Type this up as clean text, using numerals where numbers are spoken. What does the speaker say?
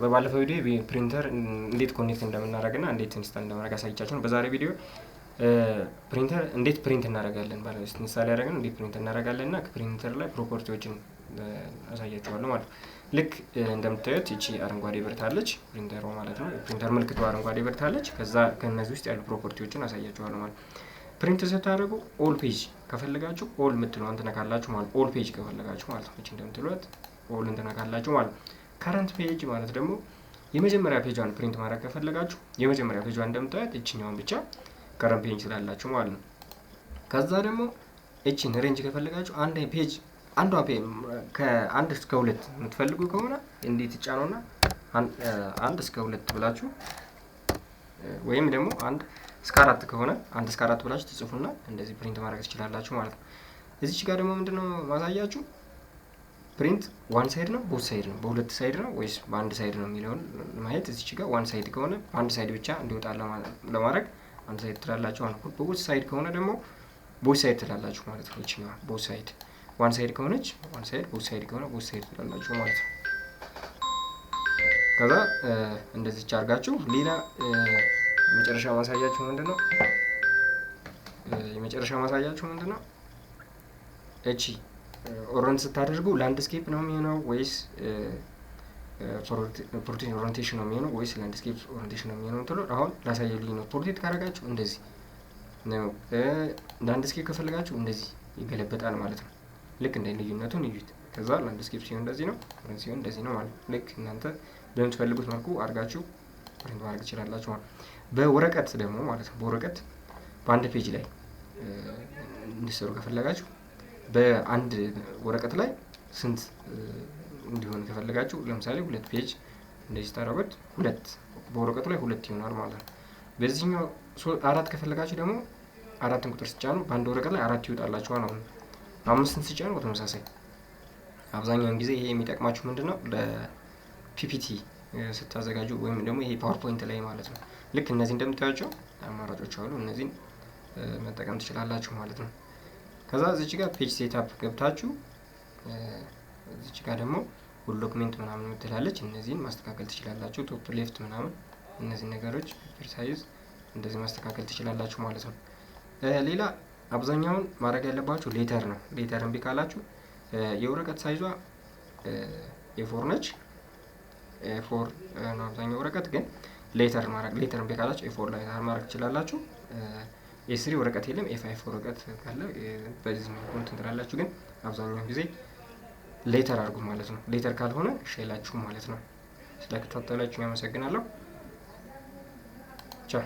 በባለፈው ቪዲዮ ፕሪንተር እንዴት ኮኔክት እንደምናደርግና እንዴት ኢንስታል እንደምናደርግ አሳይቻችኋለሁ። በዛሬ ቪዲዮ ፕሪንተር እንዴት ፕሪንት እናደርጋለን ማለት ነው። ምሳሌ አደረግን እንዴት ፕሪንት እናደርጋለን እና ከፕሪንተር ላይ ፕሮፐርቲዎችን አሳያችኋለሁ ማለት ነው። ልክ እንደምታዩት እቺ አረንጓዴ በርታለች ፕሪንተሯ ማለት ነው። ፕሪንተር ምልክቷ አረንጓዴ በርታለች። ከዛ ከነዚህ ውስጥ ያሉ ፕሮፐርቲዎችን አሳያችኋለሁ ማለት ነው። ፕሪንት ስታደርጉ ኦል ፔጅ ከፈለጋችሁ ኦል የምትለዋን ትነካላችሁ ማለት ኦል ፔጅ ከፈለጋችሁ ማለት ነው። እቺ እንደምትሉት ኦል ትነካላችሁ ማለት ነው። ከረንት ፔጅ ማለት ደግሞ የመጀመሪያ ፔጇን ፕሪንት ማድረግ ከፈለጋችሁ የመጀመሪያ ፔጇን እንደምታዩት እቺኛውን ብቻ ከረንት ፔጅ ስላላችሁ ማለት ነው። ከዛ ደግሞ እቺን ሬንጅ ከፈለጋችሁ አንድ ፔጅ አንዷ ፔጅ ከአንድ እስከ 2 የምትፈልጉ ከሆነ እንዴት ይጫኑና አንድ እስከ 2 ብላችሁ ወይም ደግሞ አንድ እስከ 4 ከሆነ አንድ እስከ 4 ብላችሁ ትጽፉና እንደዚህ ፕሪንት ማድረግ ትችላላችሁ ማለት ነው። እዚች ጋር ደግሞ ምንድነው ማሳያችሁ ፕሪንት ዋን ሳይድ ነው ቦት ሳይድ ነው በሁለት ሳይድ ነው ወይስ በአንድ ሳይድ ነው የሚለውን ማየት። እዚች ጋር ዋን ሳይድ ከሆነ አንድ ሳይድ ብቻ እንዲወጣ ለማድረግ አንድ ሳይድ ትላላችሁ ማለት ነው። ቦት ሳይድ ከሆነ ደግሞ ቦት ሳይድ ትላላችሁ ማለት ነው። እቺኛ ቦት ሳይድ ዋን ሳይድ ከሆነች ዋን ሳይድ ቦት ሳይድ ከሆነ ቦት ሳይድ ትላላችሁ ማለት ነው። ከዛ እንደዚህ አድርጋችሁ ሌላ የመጨረሻ ማሳያችሁ ምንድነው እቺ ኦረንት ስታደርጉ ላንድስኬፕ ነው የሚሆነው ወይስ ፖርትሬት ኦሪንቴሽን ነው የሚሆነው ወይስ ላንድስኬፕ ኦሪንቴሽን ነው የሚሆነው እንትሉ አሁን ላሳየልኝ ነው። ፖርትሬት ካደረጋችሁ እንደዚህ ነው። ላንድስኬፕ ከፈለጋችሁ እንደዚህ ይገለበጣል ማለት ነው። ልክ እንደ ልዩነቱን እዩት። ከዛ ላንድስኬፕ ሲሆን እንደዚህ ነው፣ ኦረንት ሲሆን እንደዚህ ነው ማለት ነው። ልክ እናንተ በምትፈልጉት መልኩ አድርጋችሁ ፕሪንት ማድረግ ትችላላችሁ ማለት ነው። በወረቀት ደግሞ ማለት ነው በወረቀት በአንድ ፔጅ ላይ እንዲሰሩ ከፈለጋችሁ በአንድ ወረቀት ላይ ስንት እንዲሆን ከፈለጋችሁ ለምሳሌ 2 ፔጅ እንደዚህ ታደርጉት በወረቀቱ ላይ 2 ይሆናል ማለት ነው። በዚህኛው 4 ከፈለጋችሁ ደግሞ 4ን ቁጥር ሲጫኑ በአንድ ወረቀት ላይ 4 ይወጣላችኋል ማለት ነው። 5ን ሲጫኑ በተመሳሳይ አብዛኛውን ጊዜ ይሄ የሚጠቅማችሁ ምንድነው ለፒፒቲ ስታዘጋጁ ወይም ደግሞ ይሄ ፓወርፖይንት ላይ ማለት ነው። ልክ እነዚህ እንደምታዩቸው አማራጮች አሉ። እነዚህን መጠቀም ትችላላችሁ ማለት ነው። ከዛ እዚች ጋር ፔጅ ሴትአፕ ገብታችሁ እዚች ጋር ደግሞ ሁሉ ዶክመንት ምናምን የምትላለች እነዚህን ማስተካከል ትችላላችሁ። ቶፕ ሌፍት ምናምን እነዚህ ነገሮች ፔፐር ሳይዝ እንደዚህ ማስተካከል ትችላላችሁ ማለት ነው። ሌላ አብዛኛውን ማድረግ ያለባችሁ ሌተር ነው። ሌተር እምቢ ካላችሁ የወረቀት ሳይዟ ኤ4 ነች። ኤ4 ነው አብዛኛው ወረቀት ግን ሌተር እምቢ ካላችሁ ኤ4 ላይ ማድረግ ትችላላችሁ። ኤ3 ወረቀት የለም ኤ5 ወረቀት ካለ በዚህ መልኩ እንትን ትላላችሁ። ግን አብዛኛውን ጊዜ ሌተር አድርጉ ማለት ነው። ሌተር ካልሆነ ሼላችሁ ማለት ነው። ስለተከታተላችሁ ያመሰግናለሁ። ቻው